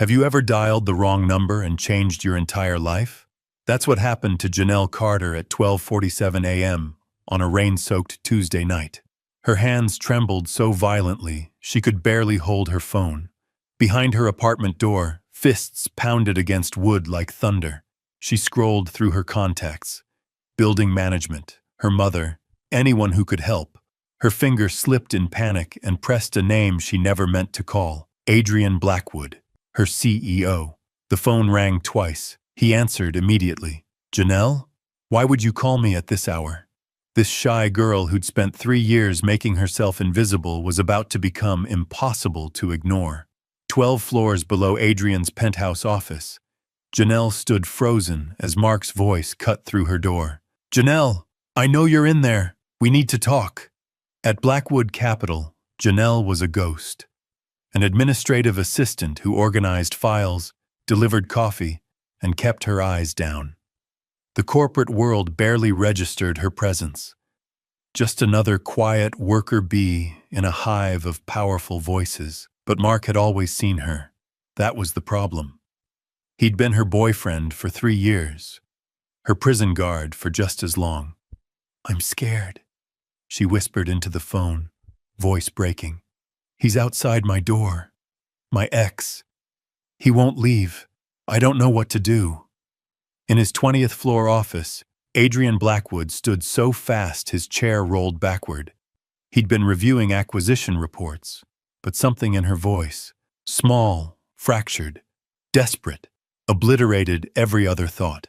Have you ever dialed the wrong number and changed your entire life? That's what happened to Janelle Carter at 12:47 a.m. on a rain-soaked Tuesday night. Her hands trembled so violently she could barely hold her phone. Behind her apartment door, fists pounded against wood like thunder. She scrolled through her contacts. Building management, her mother, anyone who could help. Her finger slipped in panic and pressed a name she never meant to call. Adrian Blackwood, her CEO. The phone rang twice. He answered immediately. "Janelle? Why would you call me at this hour?" This shy girl who'd spent 3 years making herself invisible was about to become impossible to ignore. 12 floors below Adrian's penthouse office, Janelle stood frozen as Mark's voice cut through her door. "Janelle, I know you're in there. We need to talk." At Blackwood Capital, Janelle was a ghost. An administrative assistant who organized files, delivered coffee, and kept her eyes down. The corporate world barely registered her presence. Just another quiet worker bee in a hive of powerful voices. But Mark had always seen her. That was the problem. He'd been her boyfriend for 3 years, her prison guard for just as long. "I'm scared," she whispered into the phone, voice breaking. "He's outside my door. My ex. He won't leave. I don't know what to do." In his 20th floor office, Adrian Blackwood stood so fast his chair rolled backward. He'd been reviewing acquisition reports, but something in her voice, small, fractured, desperate, obliterated every other thought.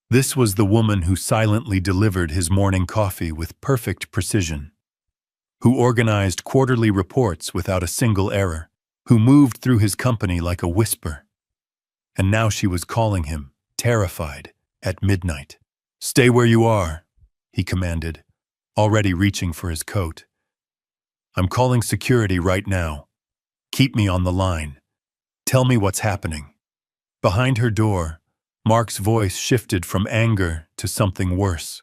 This was the woman who silently delivered his morning coffee with perfect precision, who organized quarterly reports without a single error, who moved through his company like a whisper. And now she was calling him, terrified, at midnight. "Stay where you are," he commanded, already reaching for his coat. "I'm calling security right now. Keep me on the line. Tell me what's happening." Behind her door, Mark's voice shifted from anger to something worse.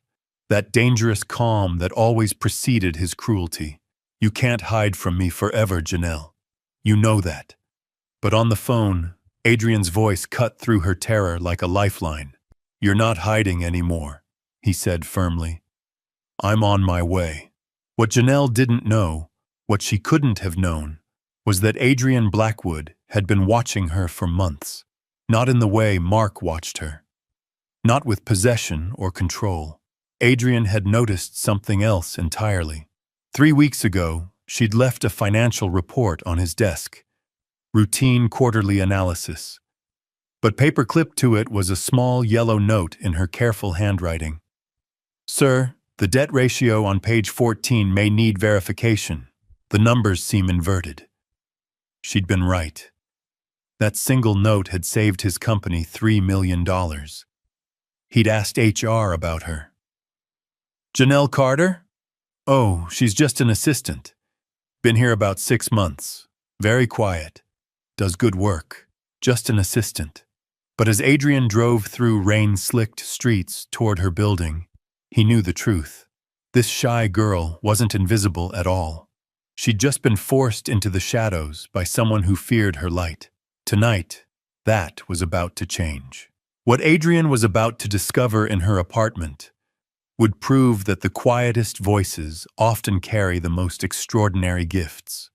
That dangerous calm that always preceded his cruelty. "You can't hide from me forever, Janelle. You know that." But on the phone, Adrian's voice cut through her terror like a lifeline. "You're not hiding anymore," he said firmly. "I'm on my way." What Janelle didn't know, what she couldn't have known, was that Adrian Blackwood had been watching her for months. Not in the way Mark watched her. Not with possession or control. Adrian had noticed something else entirely. 3 weeks ago, she'd left a financial report on his desk. Routine quarterly analysis. But paper-clipped to it was a small yellow note in her careful handwriting. "Sir, the debt ratio on page 14 may need verification. The numbers seem inverted." She'd been right. That single note had saved his company $3 million. He'd asked HR about her. "Janelle Carter? Oh, she's just an assistant. Been here about 6 months. Very quiet. Does good work. Just an assistant." But as Adrian drove through rain-slicked streets toward her building, he knew the truth. This shy girl wasn't invisible at all. She'd just been forced into the shadows by someone who feared her light. Tonight, that was about to change. What Adrian was about to discover in her apartment would prove that the quietest voices often carry the most extraordinary gifts.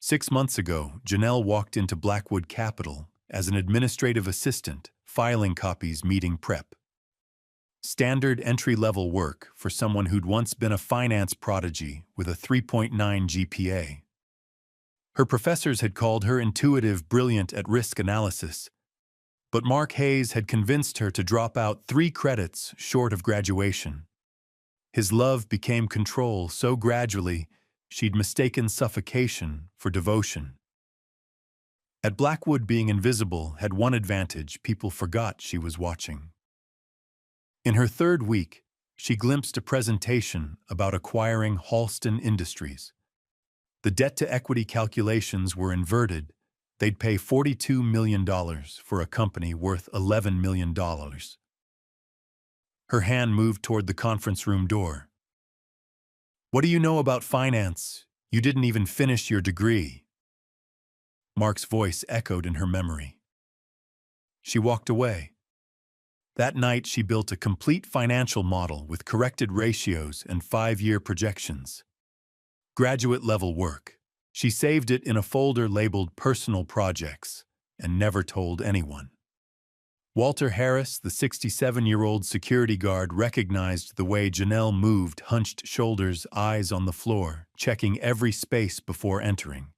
6 months ago, Janelle walked into Blackwood Capital as an administrative assistant, filing copies, meeting prep. Standard entry-level work for someone who'd once been a finance prodigy with a 3.9 GPA. Her professors had called her intuitive, brilliant at risk analysis, but Mark Hayes had convinced her to drop out 3 credits short of graduation. His love became control so gradually she'd mistaken suffocation for devotion. At Blackwood, being invisible had one advantage: people forgot she was watching. In her 3rd week, she glimpsed a presentation about acquiring Halston Industries. The debt-to-equity calculations were inverted. They'd pay $42 million for a company worth $11 million. Her hand moved toward the conference room door. "What do you know about finance? You didn't even finish your degree." Mark's voice echoed in her memory. She walked away. That night, she built a complete financial model with corrected ratios and 5-year projections. Graduate-level work. She saved it in a folder labeled Personal Projects and never told anyone. Walter Harris, the 67-year-old security guard, recognized the way Janelle moved, hunched shoulders, eyes on the floor, checking every space before entering.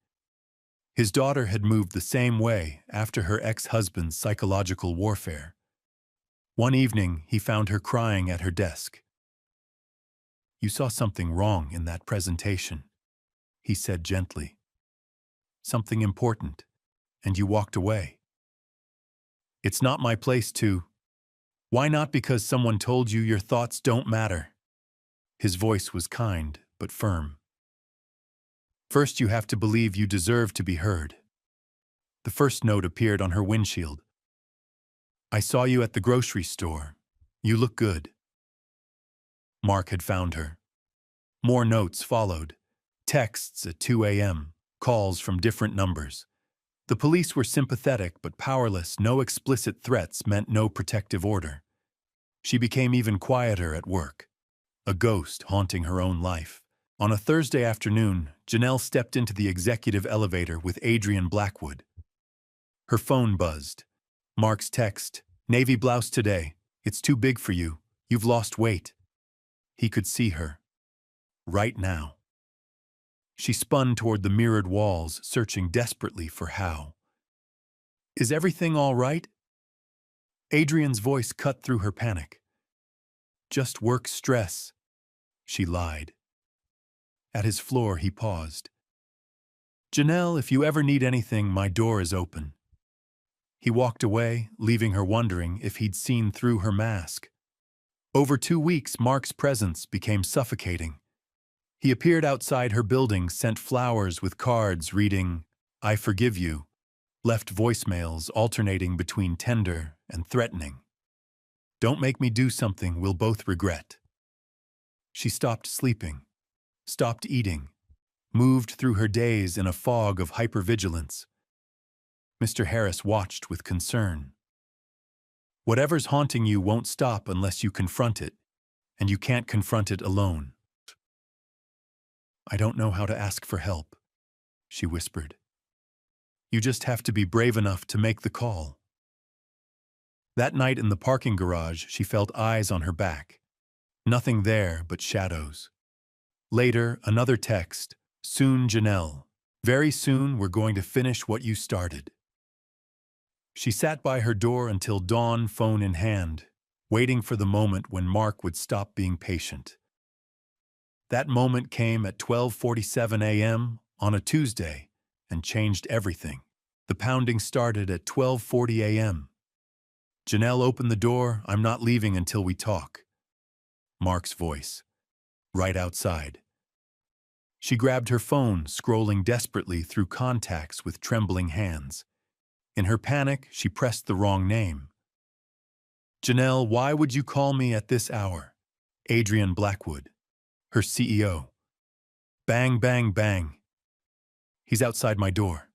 His daughter had moved the same way after her ex-husband's psychological warfare. One evening, he found her crying at her desk. "You saw something wrong in that presentation," he said gently. "Something important, and you walked away. It's not my place to. Why not because someone told you your thoughts don't matter?" His voice was kind, but firm. "First, you have to believe you deserve to be heard." The first note appeared on her windshield. "I saw you at the grocery store. You look good." Mark had found her. More notes followed. Texts at 2 a.m., calls from different numbers. The police were sympathetic but powerless. No explicit threats meant no protective order. She became even quieter at work, a ghost haunting her own life. On a Thursday afternoon, Janelle stepped into the executive elevator with Adrian Blackwood. Her phone buzzed. Mark's text, "Navy blouse today. It's too big for you. You've lost weight." He could see her. Right now. She spun toward the mirrored walls, searching desperately for How. "Is everything all right?" Adrian's voice cut through her panic. "Just work stress," she lied. At his floor, he paused. "Janelle, if you ever need anything, my door is open." He walked away, leaving her wondering if he'd seen through her mask. Over 2 weeks, Mark's presence became suffocating. He appeared outside her building, sent flowers with cards reading, "I forgive you," left voicemails alternating between tender and threatening. "Don't make me do something we'll both regret." She stopped sleeping, stopped eating, moved through her days in a fog of hypervigilance. Mr. Harris watched with concern. "Whatever's haunting you won't stop unless you confront it, and you can't confront it alone." "I don't know how to ask for help," she whispered. "You just have to be brave enough to make the call." That night in the parking garage, she felt eyes on her back. Nothing there but shadows. Later, another text, "Soon, Janelle. Very soon, we're going to finish what you started." She sat by her door until dawn, phone in hand, waiting for the moment when Mark would stop being patient. That moment came at 12:47 a.m. on a Tuesday and changed everything. The pounding started at 12:40 a.m. "Janelle, open the door. I'm not leaving until we talk." Mark's voice, right outside. She grabbed her phone, scrolling desperately through contacts with trembling hands. In her panic, she pressed the wrong name. "Janelle, why would you call me at this hour?" Adrian Blackwood, her CEO. Bang, bang, bang. "He's outside my door,"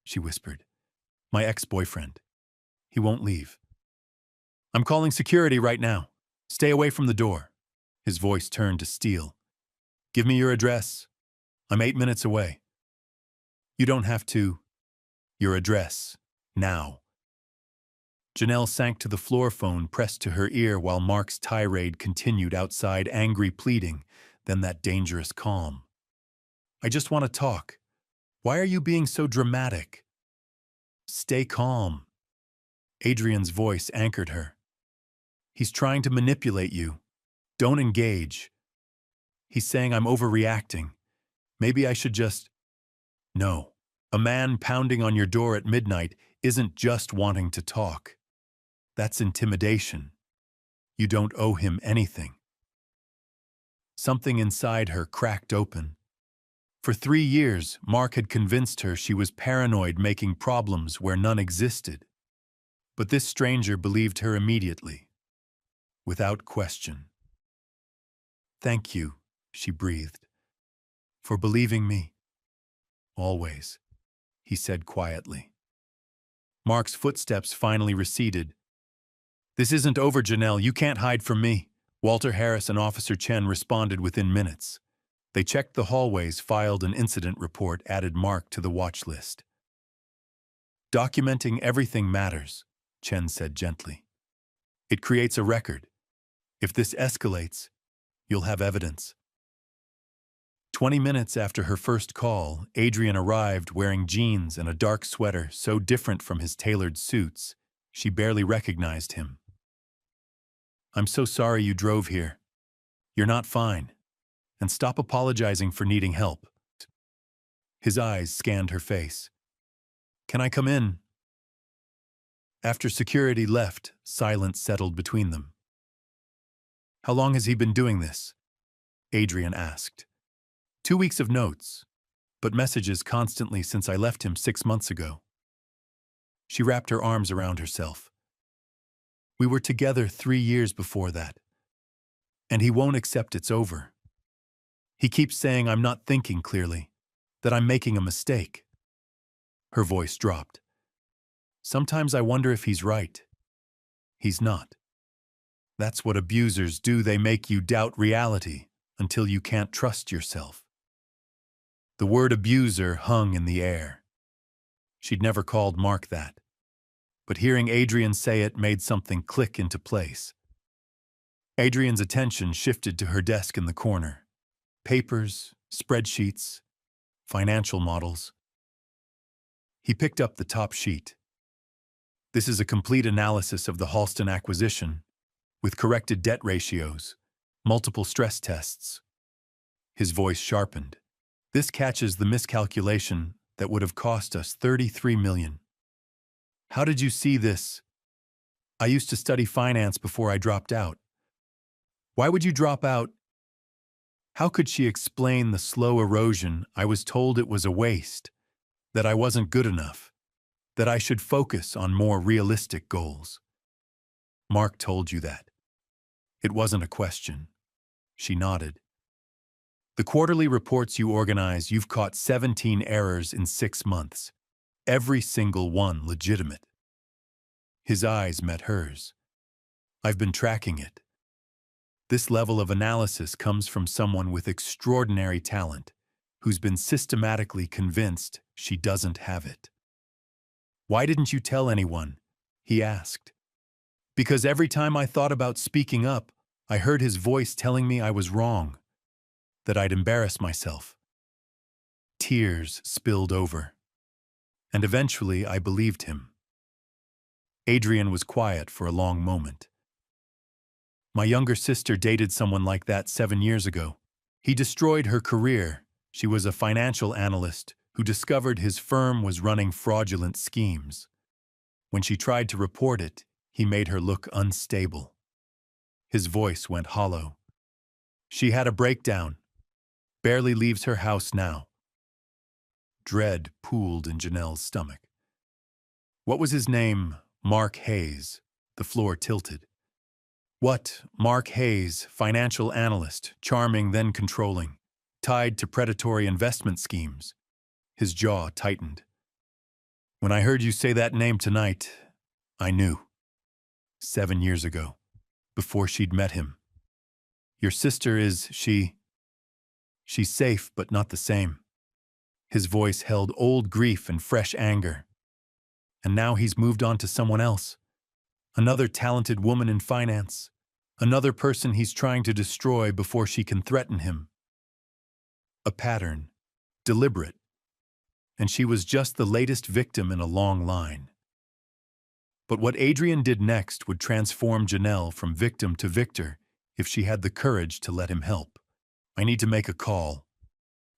she whispered. "My ex-boyfriend. He won't leave." "I'm calling security right now. Stay away from the door." His voice turned to steel. "Give me your address. I'm 8 minutes away." "You don't have to. Your address. Now." Janelle sank to the floor, phone pressed to her ear while Mark's tirade continued outside, angry pleading, then that dangerous calm. "I just want to talk. Why are you being so dramatic?" "Stay calm." Adrian's voice anchored her. "He's trying to manipulate you. Don't engage. He's saying I'm overreacting. Maybe I should just—" "No. A man pounding on your door at midnight isn't just wanting to talk. That's intimidation. You don't owe him anything." Something inside her cracked open. For 3 years, Mark had convinced her she was paranoid, making problems where none existed. But this stranger believed her immediately, without question. "Thank you," she breathed, "for believing me." "Always," he said quietly. Mark's footsteps finally receded. "This isn't over, Janelle. You can't hide from me." Walter Harris and Officer Chen responded within minutes. They checked the hallways, filed an incident report, added Mark to the watch list. "Documenting everything matters," Chen said gently. "It creates a record. If this escalates, you'll have evidence." 20 minutes after her first call, Adrian arrived wearing jeans and a dark sweater so different from his tailored suits, she barely recognized him. "I'm so sorry you drove here. You're not fine. And stop apologizing for needing help." His eyes scanned her face. "Can I come in?" After security left, silence settled between them. "How long has he been doing this?" Adrian asked. 2 weeks of notes, but messages constantly since I left him 6 months ago." She wrapped her arms around herself. "We were together 3 years before that. And he won't accept it's over. He keeps saying I'm not thinking clearly, that I'm making a mistake." Her voice dropped. "Sometimes I wonder if he's right. He's not. That's what abusers do. They make you doubt reality until you can't trust yourself." The word abuser hung in the air. She'd never called Mark that. But hearing Adrian say it made something click into place. Adrian's attention shifted to her desk in the corner. Papers, spreadsheets, financial models. He picked up the top sheet. "This is a complete analysis of the Halston acquisition, with corrected debt ratios, multiple stress tests." His voice sharpened. "This catches the miscalculation that would have cost us $33 million. How did you see this? I used to study finance before I dropped out." "Why would you drop out?" How could she explain the slow erosion? "I was told it was a waste, that I wasn't good enough, that I should focus on more realistic goals." "Mark told you that." It wasn't a question. She nodded. "The quarterly reports you organize, you've caught 17 errors in 6 months. Every single one legitimate." His eyes met hers. "I've been tracking it. This level of analysis comes from someone with extraordinary talent, who's been systematically convinced she doesn't have it." "Why didn't you tell anyone?" he asked. "Because every time I thought about speaking up, I heard his voice telling me I was wrong, that I'd embarrass myself." Tears spilled over. And eventually I believed him. Adrian was quiet for a long moment. "My younger sister dated someone like that 7 years ago. He destroyed her career. She was a financial analyst who discovered his firm was running fraudulent schemes. When she tried to report it, he made her look unstable." His voice went hollow. "She had a breakdown. Barely leaves her house now." Dread pooled in Janelle's stomach. "What was his name?" "Mark Hayes." The floor tilted. "What? Mark Hayes, financial analyst, charming then controlling, tied to predatory investment schemes." His jaw tightened. "When I heard you say that name tonight, I knew. 7 years ago, before she'd met him. Your sister she's safe, but not the same." His voice held old grief and fresh anger. "And now he's moved on to someone else. Another talented woman in finance. Another person he's trying to destroy before she can threaten him. A pattern. Deliberate. And she was just the latest victim in a long line." But what Adrian did next would transform Janelle from victim to victor if she had the courage to let him help. "I need to make a call,"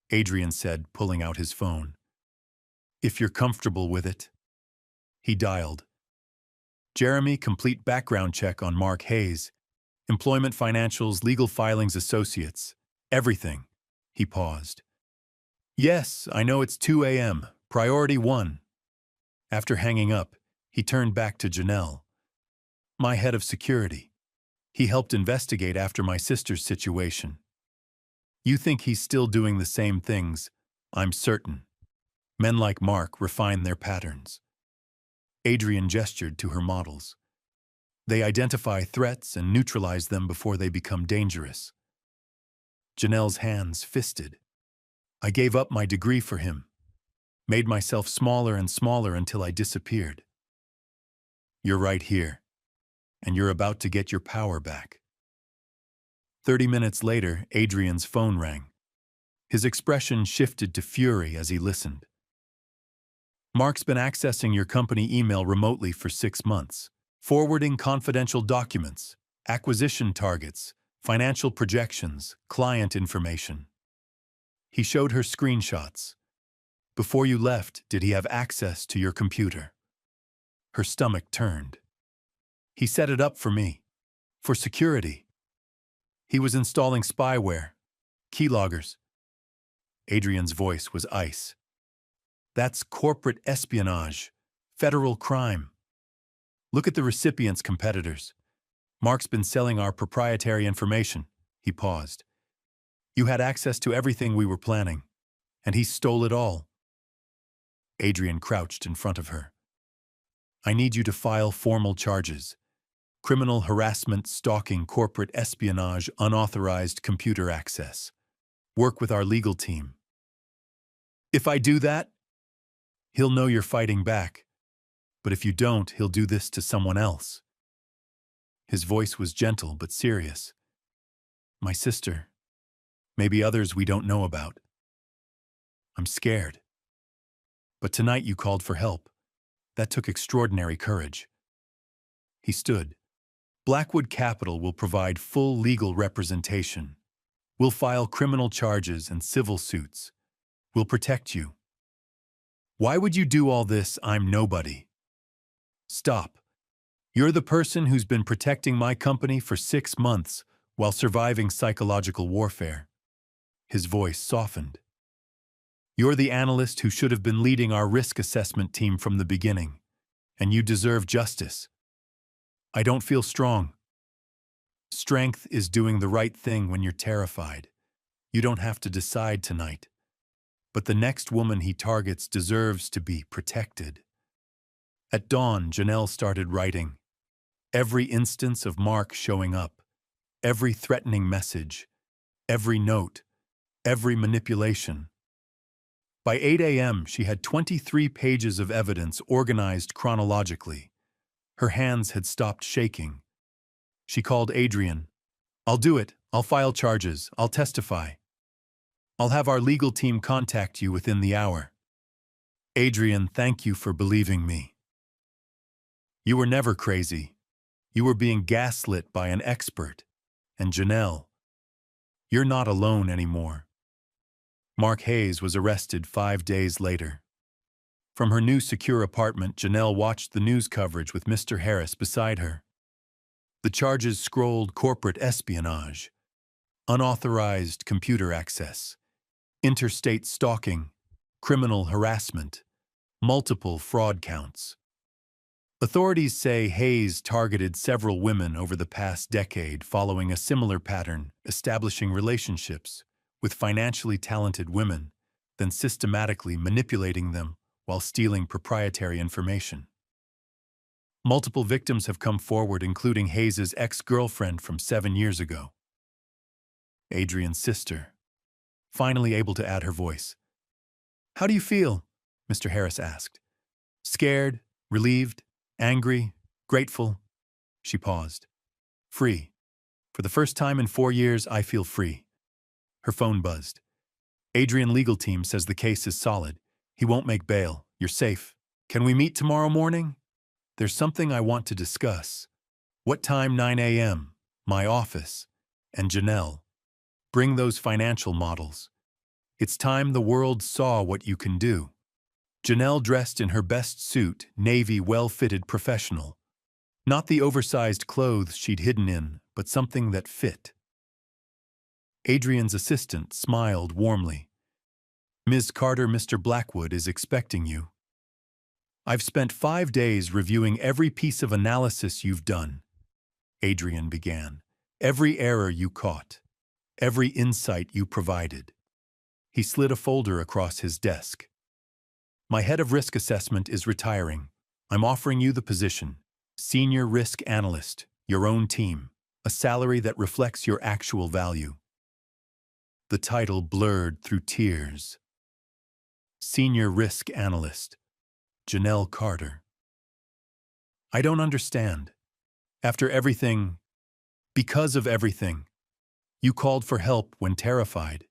Adrian said, pulling out his phone. "If you're comfortable with it." He dialed. "Jeremy, complete background check on Mark Hayes. Employment financials, legal filings, associates. Everything." He paused. "Yes, I know it's 2 a.m. Priority 1. After hanging up, he turned back to Janelle. "My head of security. He helped investigate after my sister's situation. You think he's still doing the same things? I'm certain. Men like Mark refine their patterns." Adrian gestured to her models. They identify threats and neutralize them before they become dangerous. Janelle's hands fisted. I gave up my degree for him, made myself smaller and smaller until I disappeared. You're right here, and you're about to get your power back. 30 minutes later, Adrian's phone rang. His expression shifted to fury as he listened. Mark's been accessing your company email remotely for 6 months, forwarding confidential documents, acquisition targets, financial projections, client information. He showed her screenshots. Before you left, did he have access to your computer? Her stomach turned. He set it up for me, for security. He was installing spyware, keyloggers. Adrian's voice was ice. That's corporate espionage, federal crime. Look at the recipient's competitors. Mark's been selling our proprietary information. He paused. You had access to everything we were planning, and he stole it all. Adrian crouched in front of her. I need you to file formal charges. Criminal harassment, stalking, corporate espionage, unauthorized computer access. Work with our legal team. If I do that, he'll know you're fighting back. But if you don't, he'll do this to someone else. His voice was gentle but serious. My sister. Maybe others we don't know about. I'm scared. But tonight you called for help. That took extraordinary courage. He stood. Blackwood Capital will provide full legal representation. We'll file criminal charges and civil suits. We'll protect you. Why would you do all this? I'm nobody. Stop. You're the person who's been protecting my company for 6 months while surviving psychological warfare. His voice softened. You're the analyst who should have been leading our risk assessment team from the beginning, and you deserve justice. I don't feel strong. Strength is doing the right thing when you're terrified. You don't have to decide tonight. But the next woman he targets deserves to be protected. At dawn, Janelle started writing. Every instance of Mark showing up, every threatening message, every note, every manipulation. By 8 a.m., she had 23 pages of evidence organized chronologically. Her hands had stopped shaking. She called Adrian. I'll do it. I'll file charges. I'll testify. I'll have our legal team contact you within the hour. Adrian, thank you for believing me. You were never crazy. You were being gaslit by an expert. And Janelle, you're not alone anymore. Mark Hayes was arrested 5 days later. From her new secure apartment, Janelle watched the news coverage with Mr. Harris beside her. The charges scrolled corporate espionage, unauthorized computer access, interstate stalking, criminal harassment, multiple fraud counts. Authorities say Hayes targeted several women over the past decade following a similar pattern, establishing relationships with financially talented women, then systematically manipulating them while stealing proprietary information. Multiple victims have come forward, including Hayes' ex-girlfriend from 7 years ago. Adrian's sister, finally able to add her voice. How do you feel? Mr. Harris asked. Scared, relieved, angry, grateful. She paused. Free. For the first time in 4 years, I feel free. Her phone buzzed. Adrian legal team says the case is solid. He won't make bail. You're safe. Can we meet tomorrow morning? There's something I want to discuss. What time? 9 a.m. My office. And Janelle. Bring those financial models. It's time the world saw what you can do. Janelle dressed in her best suit, navy, well-fitted professional. Not the oversized clothes she'd hidden in, but something that fit. Adrian's assistant smiled warmly. Ms. Carter, Mr. Blackwood is expecting you. I've spent 5 days reviewing every piece of analysis you've done. Adrian began. Every error you caught. Every insight you provided. He slid a folder across his desk. My head of risk assessment is retiring. I'm offering you the position, Senior Risk Analyst, your own team, a salary that reflects your actual value. The title blurred through tears. Senior Risk Analyst, Janelle Carter. I don't understand. After everything, because of everything, you called for help when terrified.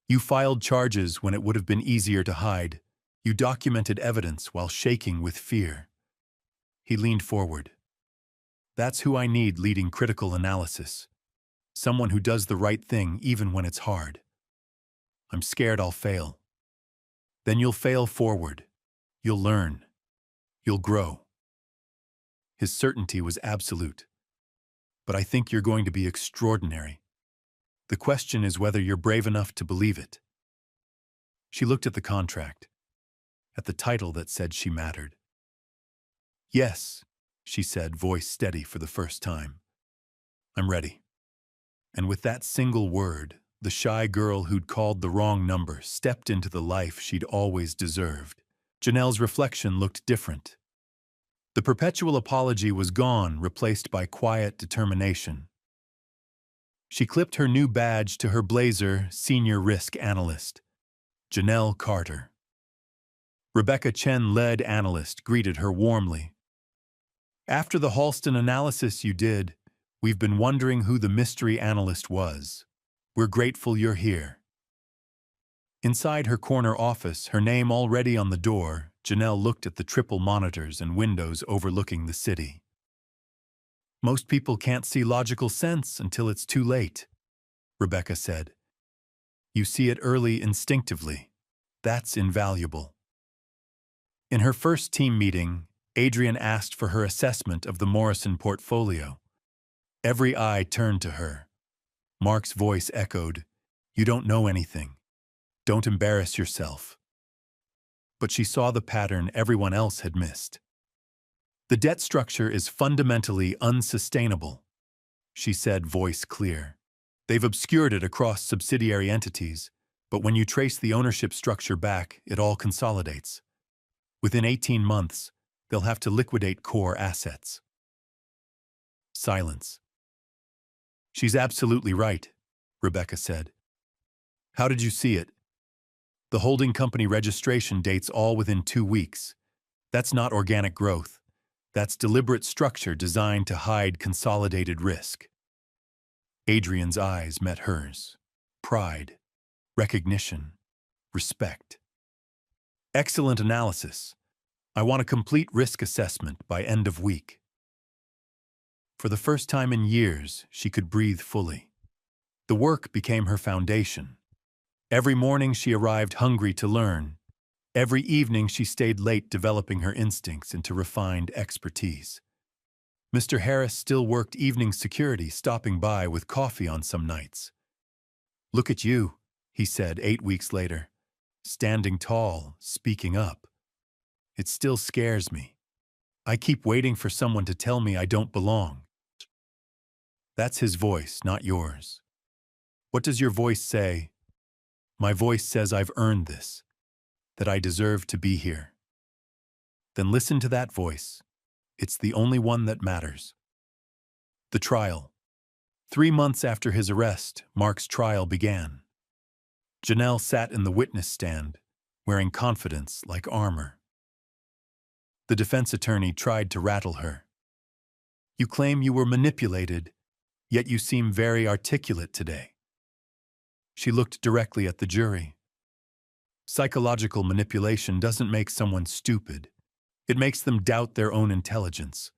You filed charges when it would have been easier to hide. You documented evidence while shaking with fear. He leaned forward. That's who I need leading critical analysis. Someone who does the right thing even when it's hard. I'm scared I'll fail. Then you'll fail forward. You'll learn. You'll grow. His certainty was absolute. But I think you're going to be extraordinary. The question is whether you're brave enough to believe it. She looked at the contract, at the title that said she mattered. Yes, she said, voice steady for the first time. I'm ready. And with that single word, the shy girl who'd called the wrong number stepped into the life she'd always deserved. Janelle's reflection looked different. The perpetual apology was gone, replaced by quiet determination. She clipped her new badge to her blazer, Senior Risk Analyst, Janelle Carter. Rebecca Chen, lead analyst, greeted her warmly. After the Halston analysis you did, we've been wondering who the mystery analyst was. We're grateful you're here. Inside her corner office, her name already on the door, Janelle looked at the triple monitors and windows overlooking the city. Most people can't see logical sense until it's too late, Rebecca said. You see it early instinctively. That's invaluable. In her first team meeting, Adrian asked for her assessment of the Morrison portfolio. Every eye turned to her. Mark's voice echoed, "You don't know anything. Don't embarrass yourself." But she saw the pattern everyone else had missed. The debt structure is fundamentally unsustainable, she said, voice clear. They've obscured it across subsidiary entities, but when you trace the ownership structure back, it all consolidates. Within 18 months, they'll have to liquidate core assets. Silence. She's absolutely right, Rebecca said. How did you see it? The holding company registration dates all within 2 weeks. That's not organic growth. That's deliberate structure designed to hide consolidated risk. Adrian's eyes met hers. Pride, recognition, respect. Excellent analysis. I want a complete risk assessment by end of week. For the first time in years, she could breathe fully. The work became her foundation. Every morning she arrived hungry to learn. Every evening she stayed late developing her instincts into refined expertise. Mr. Harris still worked evening security, stopping by with coffee on some nights. Look at you, he said 8 weeks later, standing tall, speaking up. It still scares me. I keep waiting for someone to tell me I don't belong. That's his voice, not yours. What does your voice say? My voice says I've earned this, that I deserve to be here. Then listen to that voice. It's the only one that matters. The trial. 3 months after his arrest, Mark's trial began. Janelle sat in the witness stand, wearing confidence like armor. The defense attorney tried to rattle her. You claim you were manipulated, yet you seem very articulate today. She looked directly at the jury. Psychological manipulation doesn't make someone stupid. It makes them doubt their own intelligence.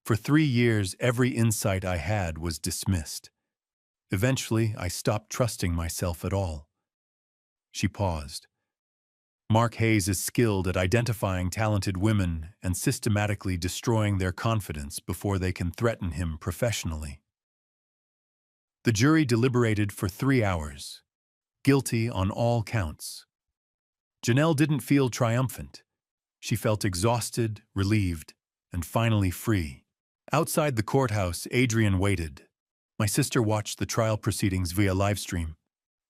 For 3 years, every insight I had was dismissed. Eventually, I stopped trusting myself at all. She paused. Mark Hayes is skilled at identifying talented women and systematically destroying their confidence before they can threaten him professionally. The jury deliberated for 3 hours, guilty on all counts. Janelle didn't feel triumphant. She felt exhausted, relieved, and finally free. Outside the courthouse, Adrian waited. My sister watched the trial proceedings via livestream.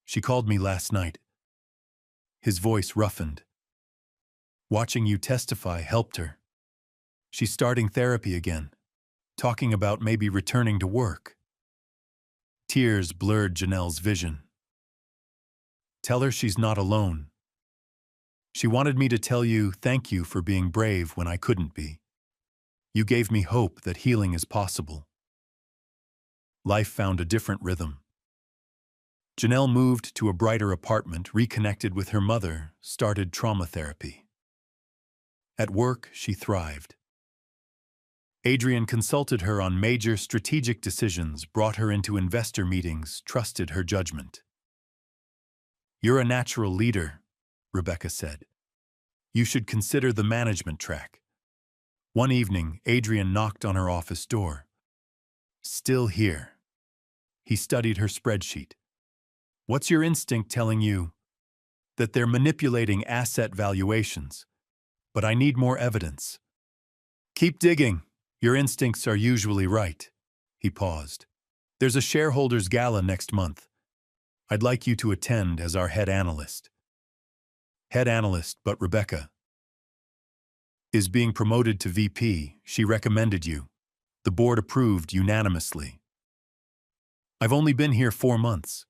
She called me last night. His voice roughened. Watching you testify helped her. She's starting therapy again, talking about maybe returning to work. Tears blurred Janelle's vision. Tell her she's not alone. She wanted me to tell you thank you for being brave when I couldn't be. You gave me hope that healing is possible. Life found a different rhythm. Janelle moved to a brighter apartment, reconnected with her mother, started trauma therapy. At work, she thrived. Adrian consulted her on major strategic decisions, brought her into investor meetings, trusted her judgment. You're a natural leader, Rebecca said. You should consider the management track. One evening, Adrian knocked on her office door. Still here. He studied her spreadsheet. What's your instinct telling you? That they're manipulating asset valuations. But I need more evidence. Keep digging. Your instincts are usually right. He paused. There's a shareholders' gala next month. I'd like you to attend as our head analyst. Head analyst, but Rebecca is being promoted to VP. She recommended you. The board approved unanimously. I've only been here 4 months.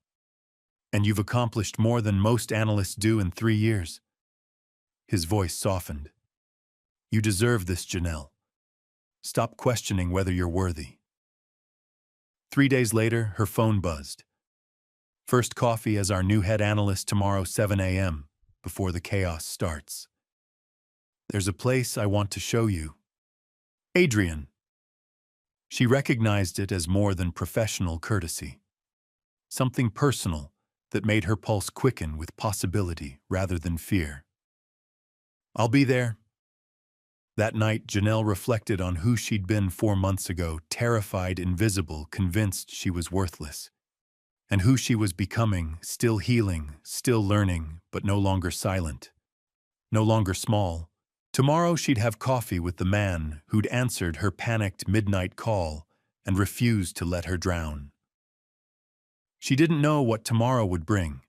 And you've accomplished more than most analysts do in 3 years. His voice softened. You deserve this, Janelle. Stop questioning whether you're worthy. 3 days later, her phone buzzed. First coffee as our new head analyst tomorrow, 7 a.m., before the chaos starts. There's a place I want to show you. Adrian. She recognized it as more than professional courtesy. Something personal that made her pulse quicken with possibility rather than fear. I'll be there. That night, Janelle reflected on who she'd been 4 months ago, terrified, invisible, convinced she was worthless. And who she was becoming, still healing, still learning, but no longer silent. No longer small. Tomorrow she'd have coffee with the man who'd answered her panicked midnight call and refused to let her drown. She didn't know what tomorrow would bring,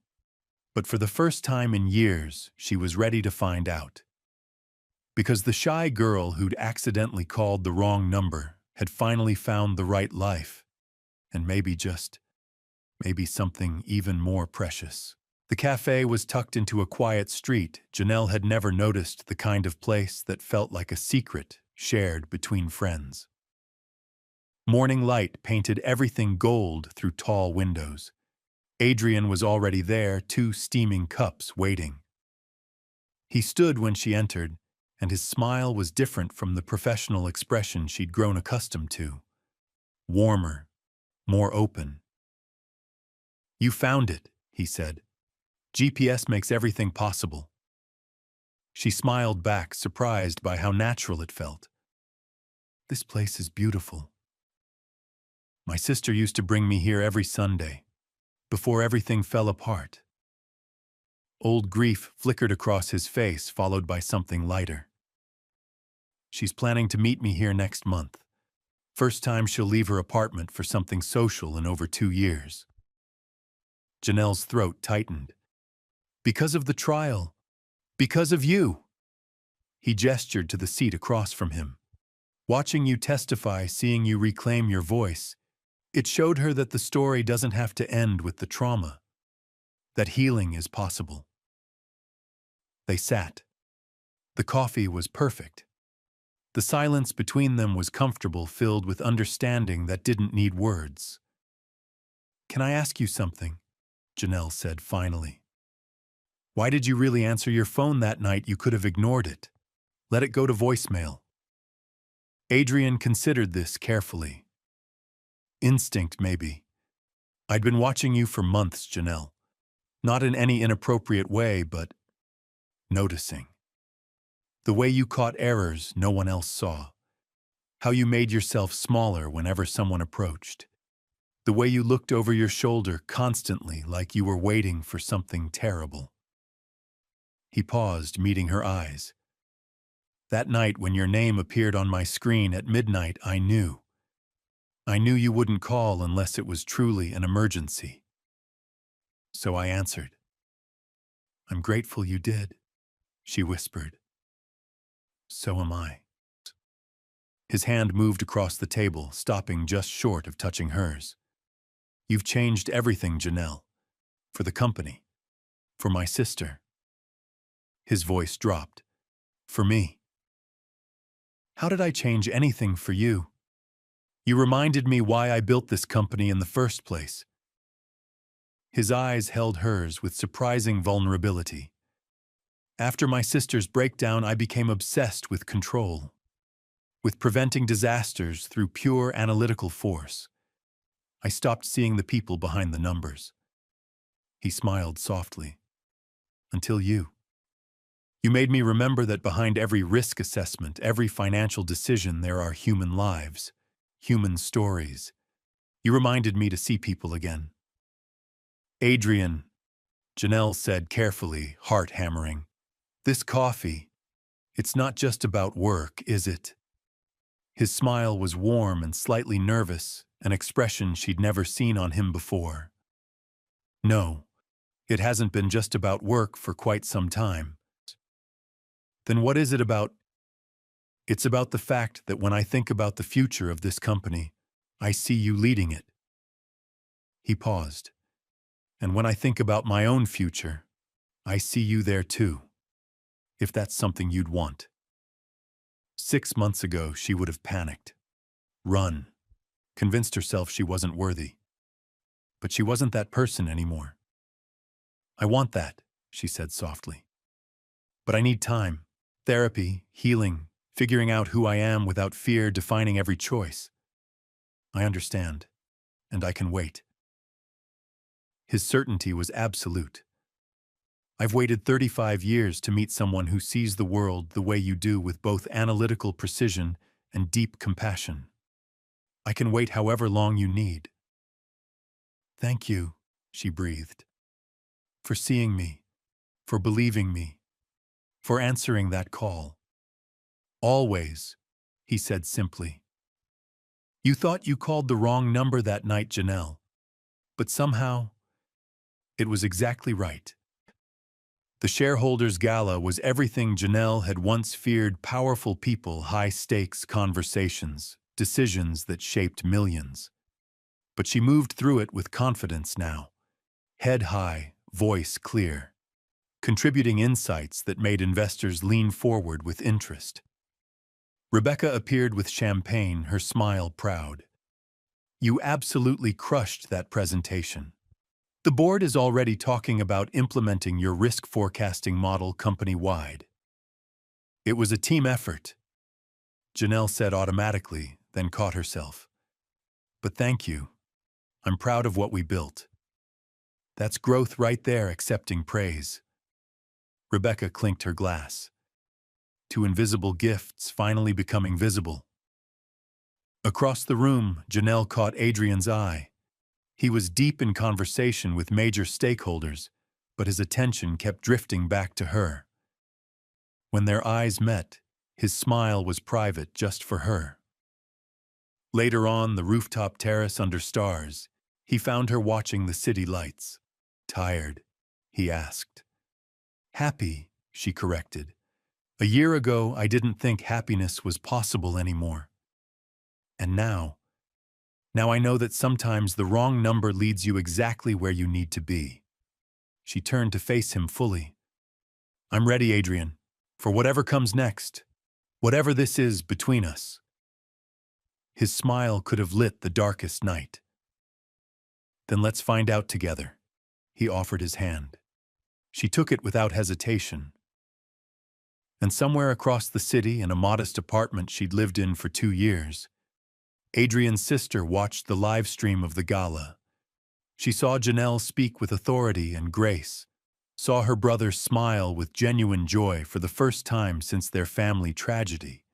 but for the first time in years, she was ready to find out. Because the shy girl who'd accidentally called the wrong number had finally found the right life, and maybe something even more precious. The cafe was tucked into a quiet street. Janelle had never noticed the kind of place that felt like a secret shared between friends. Morning light painted everything gold through tall windows. Adrian was already there, 2 steaming cups waiting. He stood when she entered, and his smile was different from the professional expression she'd grown accustomed to. Warmer, more open. You found it, he said. GPS makes everything possible. She smiled back, surprised by how natural it felt. This place is beautiful. My sister used to bring me here every Sunday, before everything fell apart. Old grief flickered across his face, followed by something lighter. She's planning to meet me here next month. First time she'll leave her apartment for something social in over 2 years. Janelle's throat tightened. Because of the trial. Because of you. He gestured to the seat across from him. Watching you testify, seeing you reclaim your voice, it showed her that the story doesn't have to end with the trauma. That healing is possible. They sat. The coffee was perfect. The silence between them was comfortable, filled with understanding that didn't need words. Can I ask you something? Janelle said finally. Why did you really answer your phone that night? You could have ignored it. Let it go to voicemail. Adrian considered this carefully. Instinct, maybe. I'd been watching you for months, Janelle. Not in any inappropriate way, but noticing. The way you caught errors no one else saw. How you made yourself smaller whenever someone approached. The way you looked over your shoulder constantly, like you were waiting for something terrible. He paused, meeting her eyes. That night when your name appeared on my screen at midnight, I knew. I knew you wouldn't call unless it was truly an emergency. So I answered. I'm grateful you did, she whispered. So am I. His hand moved across the table, stopping just short of touching hers. You've changed everything, Janelle. For the company. For my sister. His voice dropped. For me. How did I change anything for you? You reminded me why I built this company in the first place. His eyes held hers with surprising vulnerability. After my sister's breakdown, I became obsessed with control, with preventing disasters through pure analytical force. I stopped seeing the people behind the numbers. He smiled softly. Until you. You made me remember that behind every risk assessment, every financial decision, there are human lives, human stories. You reminded me to see people again. Adrian, Janelle said carefully, heart hammering. This coffee, it's not just about work, is it? His smile was warm and slightly nervous, an expression she'd never seen on him before. No, it hasn't been just about work for quite some time. Then what is it about? It's about the fact that when I think about the future of this company, I see you leading it. He paused. And when I think about my own future, I see you there too. If that's something you'd want. 6 months ago, she would have panicked. Run. Convinced herself she wasn't worthy. But she wasn't that person anymore. I want that, she said softly. But I need time. Therapy, healing, figuring out who I am without fear defining every choice. I understand, and I can wait. His certainty was absolute. I've waited 35 years to meet someone who sees the world the way you do, with both analytical precision and deep compassion. I can wait however long you need. Thank you, she breathed, for seeing me, for believing me, for answering that call. Always, he said simply. You thought you called the wrong number that night, Janelle, but somehow, it was exactly right. The shareholders' gala was everything Janelle had once feared: powerful people, high-stakes conversations, decisions that shaped millions. But she moved through it with confidence now, head high, voice clear, contributing insights that made investors lean forward with interest. Rebecca appeared with champagne, her smile proud. You absolutely crushed that presentation. The board is already talking about implementing your risk forecasting model company-wide. It was a team effort, Janelle said automatically, then caught herself. But thank you. I'm proud of what we built. That's growth right there, accepting praise. Rebecca clinked her glass. Two invisible gifts finally becoming visible. Across the room, Janelle caught Adrian's eye. He was deep in conversation with major stakeholders, but his attention kept drifting back to her. When their eyes met, his smile was private just for her. Later on the rooftop terrace under stars, he found her watching the city lights. Tired? He asked. Happy, she corrected. A year ago, I didn't think happiness was possible anymore. And now I know that sometimes the wrong number leads you exactly where you need to be. She turned to face him fully. I'm ready, Adrian, for whatever comes next, whatever this is between us. His smile could have lit the darkest night. Then let's find out together. He offered his hand. She took it without hesitation. And somewhere across the city, in a modest apartment she'd lived in for 2 years, Adrian's sister watched the live stream of the gala. She saw Janelle speak with authority and grace, saw her brother smile with genuine joy for the first time since their family tragedy,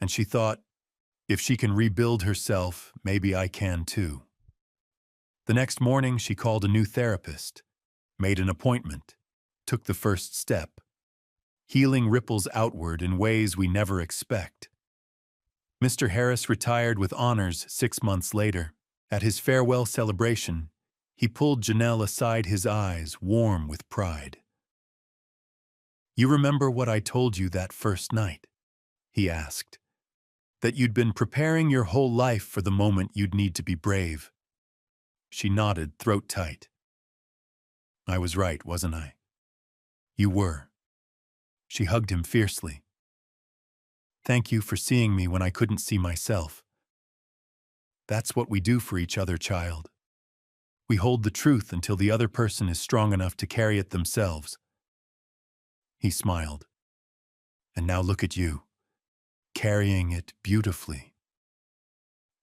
and she thought, if she can rebuild herself, maybe I can too. The next morning she called a new therapist, made an appointment, took the first step. Healing ripples outward in ways we never expect. Mr. Harris retired with honors 6 months later. At his farewell celebration, he pulled Janelle aside, his eyes warm with pride. You remember what I told you that first night? He asked. that you'd been preparing your whole life for the moment you'd need to be brave. She nodded, throat tight. I was right, wasn't I? You were. She hugged him fiercely. Thank you for seeing me when I couldn't see myself. That's what we do for each other, child. We hold the truth until the other person is strong enough to carry it themselves. He smiled. And now look at you, carrying it beautifully.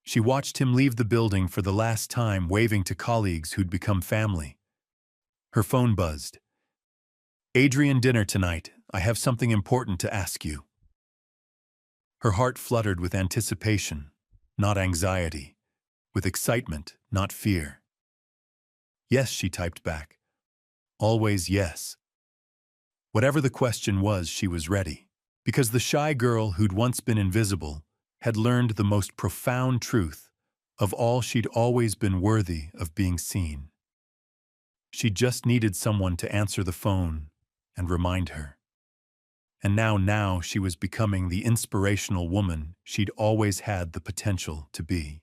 She watched him leave the building for the last time, waving to colleagues who'd become family. Her phone buzzed. Adrian, dinner tonight. I have something important to ask you. Her heart fluttered with anticipation, not anxiety, with excitement, not fear. Yes, she typed back. Always yes. Whatever the question was, she was ready, because the shy girl who'd once been invisible had learned the most profound truth of all. She'd always been worthy of being seen. She just needed someone to answer the phone and remind her. And now she was becoming the inspirational woman she'd always had the potential to be.